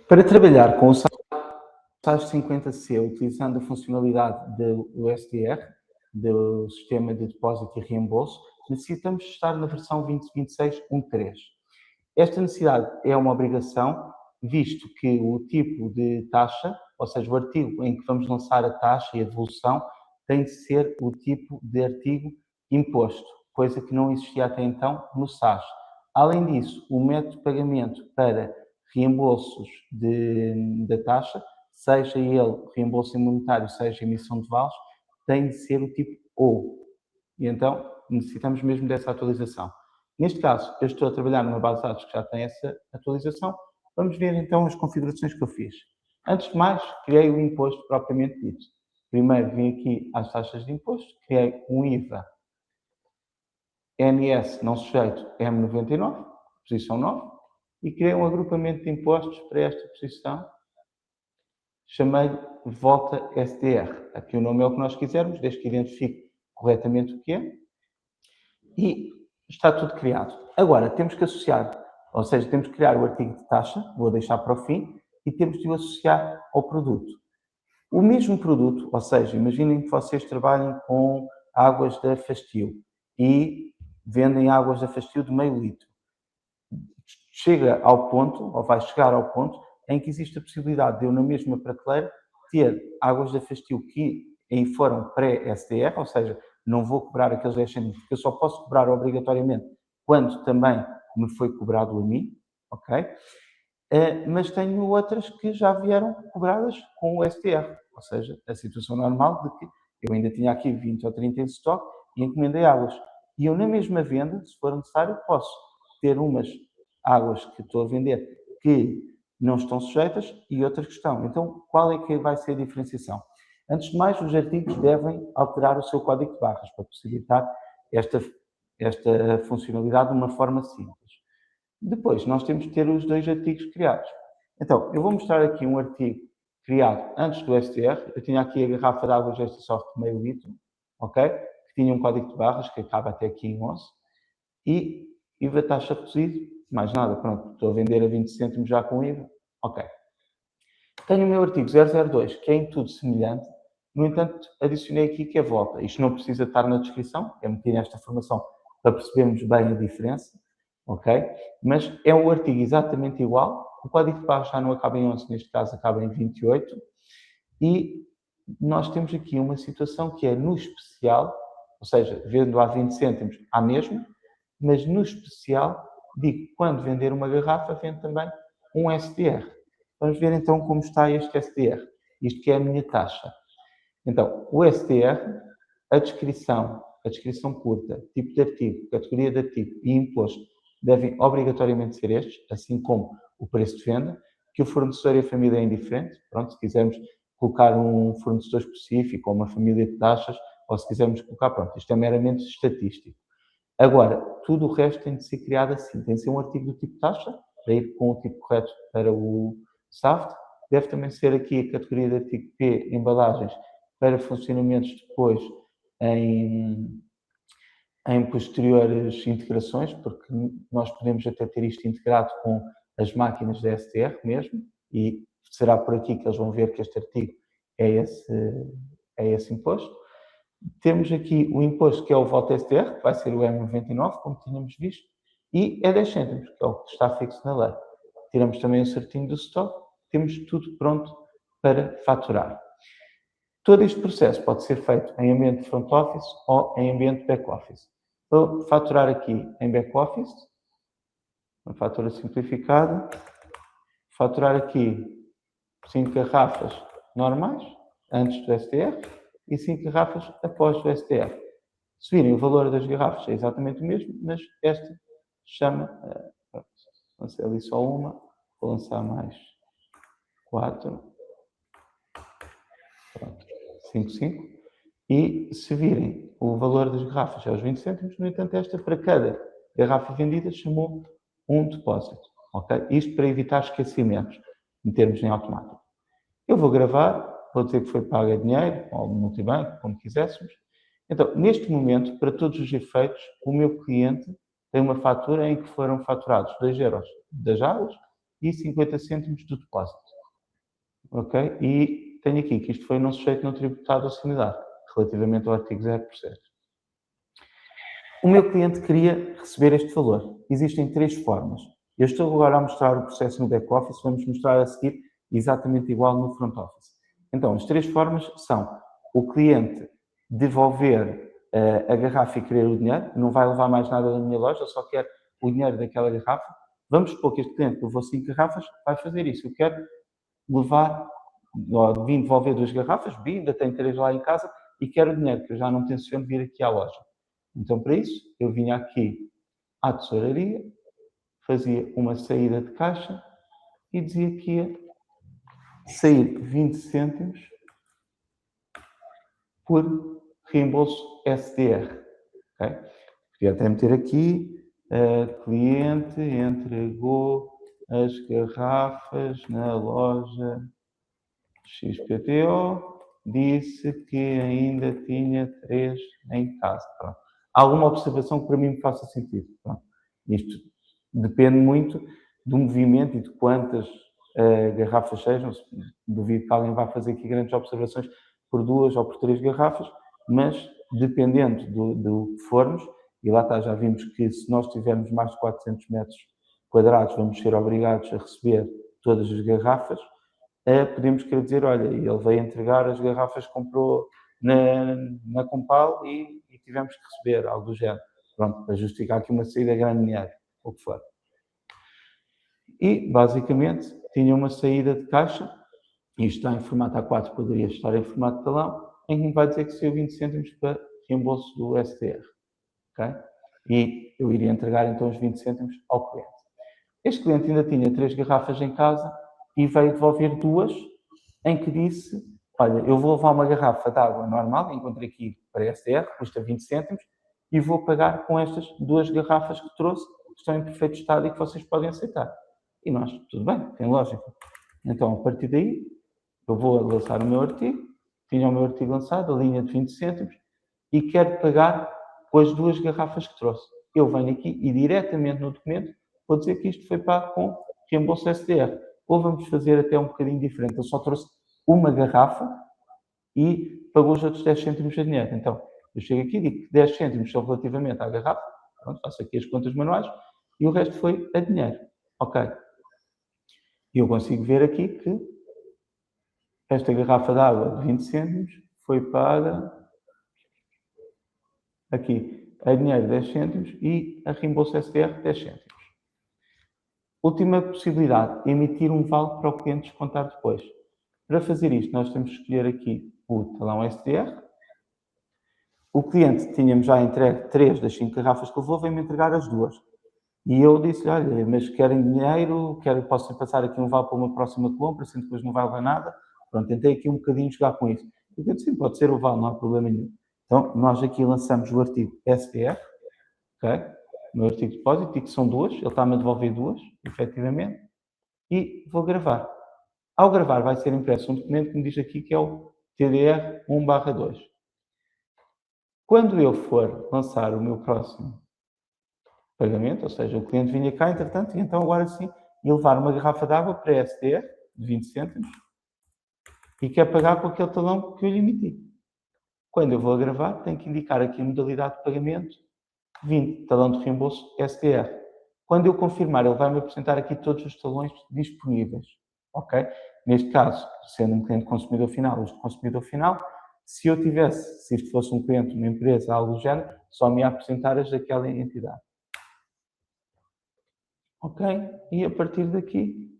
Para trabalhar com o SAS 50C utilizando a funcionalidade do SDR, do Sistema de Depósito e Reembolso, necessitamos estar na versão 2026.1.3. Esta necessidade é uma obrigação, visto que o tipo de taxa, ou seja, o artigo em que vamos lançar a taxa e a devolução, tem de ser o tipo de artigo imposto, coisa que não existia até então no SAS. Além disso, o método de pagamento para reembolsos da taxa, seja ele reembolso monetário, seja emissão de vales, tem de ser o tipo O. E então necessitamos mesmo dessa atualização. Neste caso, eu estou a trabalhar numa base de dados que já tem essa atualização. Vamos ver então as configurações que eu fiz. Antes de mais, criei o imposto propriamente dito. Primeiro vim aqui às taxas de imposto, criei um IVA NS não sujeito M99, posição 9, e criei um agrupamento de impostos para esta posição. Chamei-lhe Volta SDR. Aqui o nome é o que nós quisermos, desde que identifique corretamente o que é. E está tudo criado. Agora, temos que associar, ou seja, temos que criar o artigo de taxa, vou deixar para o fim, e temos de o associar ao produto. O mesmo produto, ou seja, imaginem que vocês trabalhem com águas da Fastio e vendem águas da Fastio de meio litro. Chega ao ponto, ou vai chegar ao ponto, em que existe a possibilidade de eu, na mesma prateleira, ter águas da Fastio que foram pré-SDR, ou seja, não vou cobrar aqueles 10 cêntimos, porque eu só posso cobrar obrigatoriamente quando também me foi cobrado a mim, ok? Mas tenho outras que já vieram cobradas com o STR, ou seja, a situação normal de que eu ainda tinha aqui 20 ou 30 em stock e encomendei águas. E eu, na mesma venda, se for necessário, posso ter umas águas que estou a vender que não estão sujeitas e outras que estão. Então, qual é que vai ser a diferenciação? Antes de mais, os artigos devem alterar o seu código de barras para possibilitar esta funcionalidade de uma forma simples. Depois, nós temos que ter os 2 artigos criados. Então, eu vou mostrar aqui um artigo criado antes do STR. Eu tinha aqui a garrafa de água Gestasoft de meio litro, ok? Que tinha um código de barras que acaba até aqui em 11. E IVA taxa reduzida, mais nada, pronto, estou a vender a 20 cêntimos já com IVA, ok. Tenho o meu artigo 002, que é em tudo semelhante, no entanto, adicionei aqui que é volta. Isto não precisa estar na descrição, eu meti nesta formação para percebermos bem a diferença, ok? Mas é um artigo exatamente igual, o código de barras já não acaba em 11, neste caso acaba em 28, e nós temos aqui uma situação que é no especial, ou seja, vendo a 20 cêntimos à mesma, mas no especial, digo, quando vender uma garrafa, vendo também um SDR. Vamos ver então como está este SDR. Isto que é a minha taxa. Então, o SDR, a descrição curta, tipo de artigo, categoria de artigo e imposto devem obrigatoriamente ser estes, assim como o preço de venda, que o fornecedor e a família é indiferente. Pronto, se quisermos colocar um fornecedor específico ou uma família de taxas, ou se quisermos colocar, pronto, isto é meramente estatístico. Agora, tudo o resto tem de ser criado assim. Tem de ser um artigo do tipo taxa, para ir com o tipo correto para o SAFT. Deve também ser aqui a categoria de artigo P, embalagens, para funcionamentos depois em posteriores integrações, porque nós podemos até ter isto integrado com as máquinas da STR mesmo, e será por aqui que eles vão ver que este artigo é esse imposto. Temos aqui o imposto que é o voto STR, que vai ser o M99, como tínhamos visto, e é 10 cêntimos, que é o que está fixo na lei. Tiramos também o certinho do stock, temos tudo pronto para faturar. Todo este processo pode ser feito em ambiente front office ou em ambiente back office. Vou faturar aqui em back office, uma fatura simplificada, faturar aqui 5 garrafas normais, antes do STR, e 5 garrafas após o STR. Se virem, o valor das garrafas é exatamente o mesmo, mas esta chama, lancei ali só uma, vou lançar mais 4, pronto, 5, 5. E se virem, o valor das garrafas é os 20 cêntimos, no entanto, esta para cada garrafa vendida chamou um depósito, ok? Isto para evitar esquecimentos, metermos em automático. Eu vou gravar, vou dizer que foi pago a dinheiro, ou no multibanco, como quiséssemos. Então, neste momento, para todos os efeitos, o meu cliente tem uma fatura em que foram faturados 2 euros das águas e 50 cêntimos do depósito. Ok? E tenho aqui que isto foi não sujeito não tributado à assignidade, relativamente ao artigo 0%. O meu cliente queria receber este valor. Existem 3 formas. Eu estou agora a mostrar o processo no back-office, vamos mostrar a seguir exatamente igual no front-office. Então, as 3 formas são o cliente devolver a garrafa e querer o dinheiro, não vai levar mais nada da minha loja, só quer o dinheiro daquela garrafa. Vamos supor que este cliente levou 5 garrafas, vai fazer isso. Eu quero levar, ou vim devolver 2 garrafas, ainda tenho 3 lá em casa e quero o dinheiro, que eu já não tenciono vir aqui à loja. Então, para isso, eu vinha aqui à tesouraria, fazia uma saída de caixa e dizia que ia sair 20 cêntimos por reembolso SDR. Okay? Podia até meter aqui, cliente entregou as garrafas na loja XPTO, disse que ainda tinha 3 em casa. Pronto. Alguma observação que para mim me faça sentido. Pronto. Isto depende muito do movimento e de quantas garrafas sejam. Duvido que alguém vá fazer aqui grandes observações por 2 ou por 3 garrafas, mas dependendo do que formos, e lá está, já vimos que se nós tivermos mais de 400 metros quadrados, vamos ser obrigados a receber todas as garrafas. Podemos querer dizer, olha, ele veio entregar as garrafas que comprou na Compal e tivemos que receber algo do género. Pronto, para justificar aqui uma saída grande de dinheiro, ou o que for. E, basicamente, tinha uma saída de caixa, isto está em formato A4, poderia estar em formato de talão, em que me vai dizer que saiu 20 cêntimos para reembolso do STR. Okay? E eu iria entregar então os 20 cêntimos ao cliente. Este cliente ainda tinha 3 garrafas em casa e veio devolver 2, em que disse, olha, eu vou levar uma garrafa de água normal, encontrei aqui para STR, custa 20 cêntimos, e vou pagar com estas 2 garrafas que trouxe, que estão em perfeito estado e que vocês podem aceitar. E nós, tudo bem, tem lógica. Então, a partir daí, eu vou lançar o meu artigo, tinha o meu artigo lançado, a linha de 20 cêntimos, e quero pagar com as 2 garrafas que trouxe. Eu venho aqui e diretamente no documento vou dizer que isto foi pago com reembolso SDR. Ou vamos fazer até um bocadinho diferente. Ele só trouxe uma garrafa e pagou os outros 10 cêntimos de dinheiro. Então, eu chego aqui e digo que 10 cêntimos são relativamente à garrafa, pronto, faço aqui as contas manuais, e o resto foi a dinheiro. Ok. E eu consigo ver aqui que esta garrafa de água de 20 cêntimos foi paga aqui a dinheiro 10 cêntimos e a reembolso SDR 10 cêntimos. Última possibilidade, emitir um vale para o cliente descontar depois. Para fazer isto, nós temos que escolher aqui o talão SDR. O cliente, tínhamos já entregue 3 das 5 garrafas que levou, veio-me entregar as 2. E eu disse-lhe, olha, mas querem dinheiro, posso passar aqui um vale para uma próxima compra, sendo que depois não vai levar nada. Pronto, tentei aqui um bocadinho jogar com isso. E eu disse, sim, pode ser o vale, não há problema nenhum. Então, nós aqui lançamos o artigo SDR, ok? O meu artigo de depósito, e que são 2, ele está-me a devolver 2, efetivamente, e vou gravar. Ao gravar vai ser impresso um documento que me diz aqui que é o TDR 1/2. Quando eu for lançar o meu próximo pagamento, ou seja, o cliente vinha cá, entretanto, e então agora sim, ia levar uma garrafa de água para a SDR, de 20 cêntimos, e quer pagar com aquele talão que eu lhe emiti. Quando eu vou a gravar, tenho que indicar aqui a modalidade de pagamento, 20, talão de reembolso SDR. Quando eu confirmar, ele vai-me apresentar aqui todos os talões disponíveis. Ok? Neste caso, sendo um cliente consumidor final, os de consumidor final, se eu tivesse, se isto fosse um cliente, uma empresa, algo do género, só me ia apresentar as daquela entidade. Ok? E a partir daqui,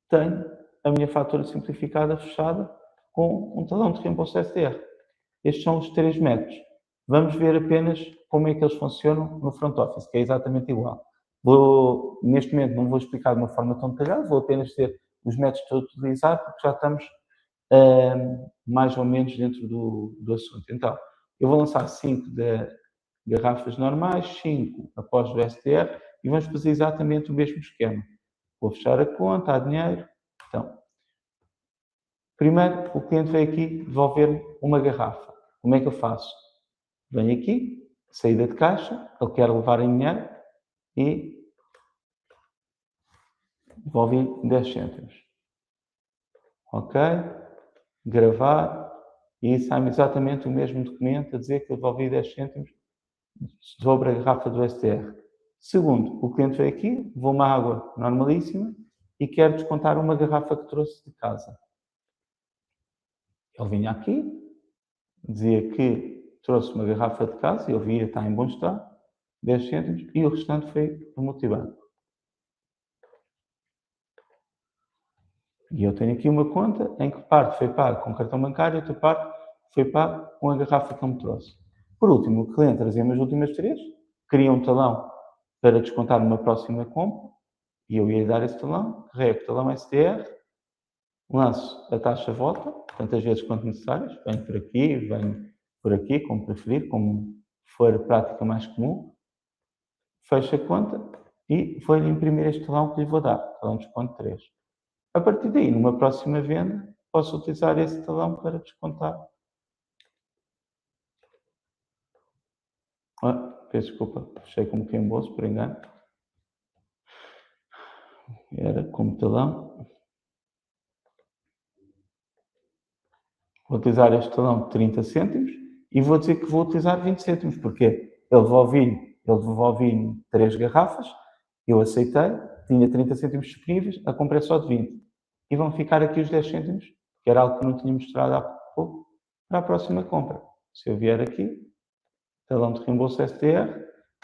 tenho a minha fatura simplificada fechada com um talão de reembolso SDR. Estes são os 3 métodos. Vamos ver apenas como é que eles funcionam no front office, que é exatamente igual. Neste momento não vou explicar de uma forma tão detalhada, vou apenas dizer os métodos que estou a utilizar, porque já estamos mais ou menos dentro do assunto. Então, eu vou lançar 5 garrafas normais, 5 após o SDR, e vamos fazer exatamente o mesmo esquema. Vou fechar a conta, há dinheiro. Então, primeiro, o cliente veio aqui devolver-me uma garrafa. Como é que eu faço? Venho aqui, saída de caixa, ele quer levar em dinheiro e devolvi 10 cêntimos. Ok? Gravar e sai-me exatamente o mesmo documento a dizer que eu devolvi 10 cêntimos sobre a garrafa do STR. Segundo, o cliente veio aqui, levou uma água normalíssima e quer descontar uma garrafa que trouxe de casa. Ele vinha aqui, dizia que trouxe uma garrafa de casa, eu via, está em bom estado, 10 cêntimos, e o restante foi do multibanco. E eu tenho aqui uma conta em que parte foi pago com cartão bancário e outra parte foi pago com a garrafa que ele me trouxe. Por último, o cliente trazia-me as últimas 3, queria um talão para descontar numa próxima compra, e eu ia dar esse talão, carrego o talão SDR, lanço a taxa volta, tantas vezes quanto necessárias, venho por aqui, como preferir, como for a prática mais comum, fecho a conta e vou-lhe imprimir este talão que lhe vou dar, talão de desconto 3. A partir daí, numa próxima venda, posso utilizar esse talão para descontar. Peço desculpa, fechei como reembolso, por engano. Era como talão. Vou utilizar este talão de 30 cêntimos e vou dizer que vou utilizar 20 cêntimos, porque ele devolvi 3 garrafas, eu aceitei, tinha 30 cêntimos disponíveis, a compra é só de 20. E vão ficar aqui os 10 cêntimos, que era algo que não tinha mostrado há pouco, para a próxima compra. Se eu vier aqui, talão de reembolso STR,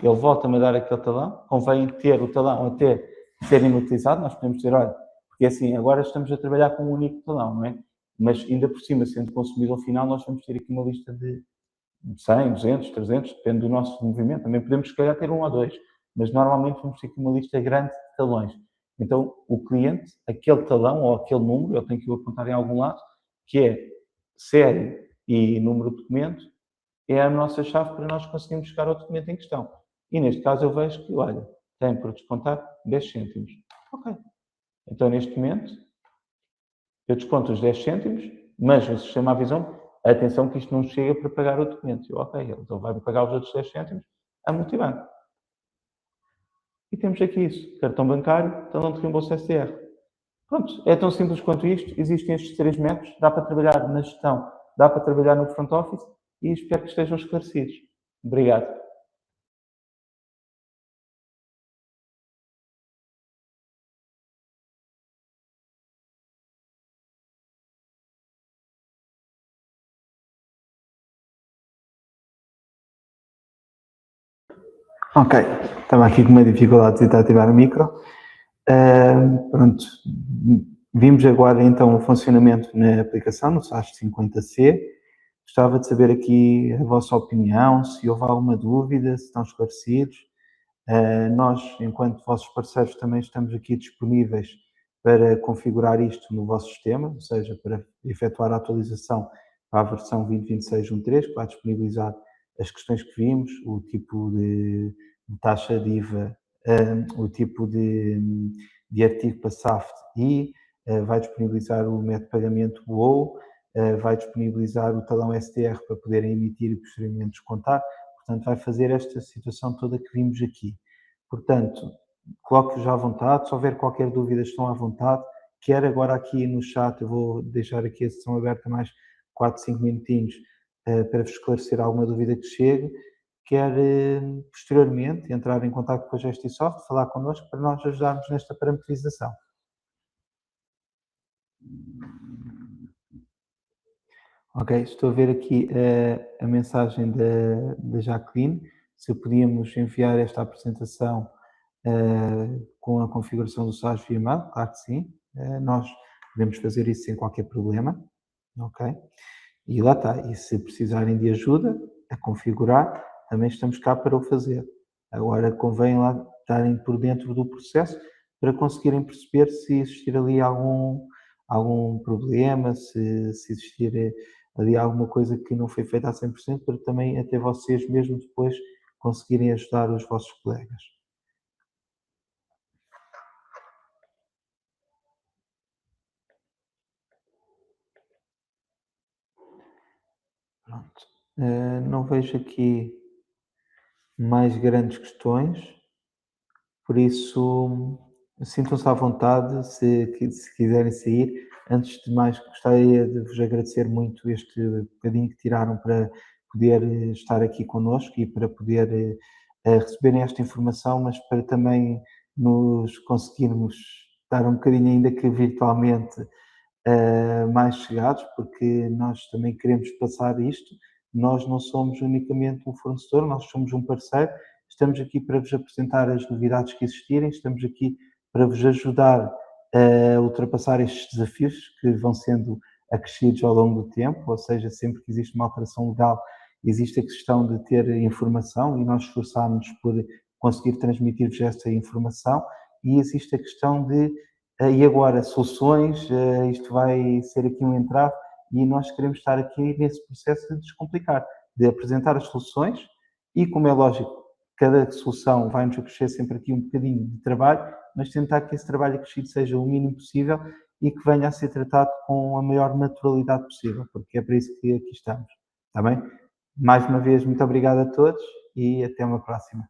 ele volta-me a dar aquele talão, convém ter o talão até ser inutilizado, nós podemos dizer, olha, porque assim, agora estamos a trabalhar com um único talão, não é? Mas ainda por cima, sendo consumidor final, nós vamos ter aqui uma lista de 100, 200, 300, depende do nosso movimento. Também podemos, se calhar, ter um ou dois, mas normalmente vamos ter aqui uma lista grande de talões. Então, o cliente, aquele talão ou aquele número, ele tem que o apontar em algum lado, que é série e número de documento, é a nossa chave para nós conseguirmos chegar ao documento em questão. E neste caso eu vejo que, olha, tem por descontar 10 cêntimos. Ok. Então, neste momento, eu desconto os 10 cêntimos, mas o sistema avisou-me, atenção que isto não chega para pagar o documento. Eu, ok, então vai-me pagar os outros 10 cêntimos a multibanco. E temos aqui isso, cartão bancário, talão de reembolso SDR. Pronto, é tão simples quanto isto. Existem estes 3 métodos, dá para trabalhar na gestão, dá para trabalhar no front office e espero que estejam esclarecidos. Obrigado. Ok, estava aqui com uma dificuldade de tentar ativar o micro. Pronto, vimos agora então o funcionamento na aplicação, no SAS 50C. Gostava de saber aqui a vossa opinião, se houve alguma dúvida, se estão esclarecidos. Nós, enquanto vossos parceiros, também estamos aqui disponíveis para configurar isto no vosso sistema, ou seja, para efetuar a atualização para a versão 2026.1.3, que vai disponibilizar as questões que vimos, o tipo de taxa de IVA, o tipo de artigo para SAFT e vai disponibilizar o método de pagamento WOW, vai disponibilizar o talão STR para poderem emitir e posteriormente descontar. Portanto, vai fazer esta situação toda que vimos aqui. Portanto, coloque-vos à vontade, se houver qualquer dúvida estão à vontade, quer agora aqui no chat, eu vou deixar aqui a sessão aberta mais 4, 5 minutinhos para vos esclarecer alguma dúvida que chegue, quer posteriormente entrar em contato com a Gestisoft, falar connosco para nós ajudarmos nesta parametrização. Ok, estou a ver aqui a mensagem da Jacqueline, se podíamos enviar esta apresentação com a configuração do SAS via mail, claro que sim, nós podemos fazer isso sem qualquer problema, ok? E lá está, e se precisarem de ajuda a configurar, também estamos cá para o fazer. Agora convém lá estarem por dentro do processo para conseguirem perceber se existir ali algum problema, se existir ali alguma coisa que não foi feita a 100%, para também até vocês mesmo depois conseguirem ajudar os vossos colegas. Pronto. Não vejo aqui mais grandes questões, por isso sintam-se à vontade se quiserem sair. Antes de mais, gostaria de vos agradecer muito este bocadinho que tiraram para poder estar aqui connosco e para poder receberem esta informação, mas para também nos conseguirmos dar um bocadinho, ainda que virtualmente, mais chegados, porque nós também queremos passar isto. Nós não somos unicamente um fornecedor, nós somos um parceiro. Estamos aqui para vos apresentar as novidades que existirem, estamos aqui para vos ajudar a ultrapassar estes desafios que vão sendo acrescidos ao longo do tempo, ou seja, sempre que existe uma alteração legal, existe a questão de ter informação e nós esforçamos por conseguir transmitir-vos essa informação, e existe a questão de e agora, soluções, isto vai ser aqui um entrave e nós queremos estar aqui nesse processo de descomplicar, de apresentar as soluções e, como é lógico, cada solução vai-nos acrescer sempre aqui um bocadinho de trabalho, mas tentar que esse trabalho acrescido seja o mínimo possível e que venha a ser tratado com a maior naturalidade possível, porque é para isso que aqui estamos. Está bem? Mais uma vez, muito obrigado a todos e até uma próxima.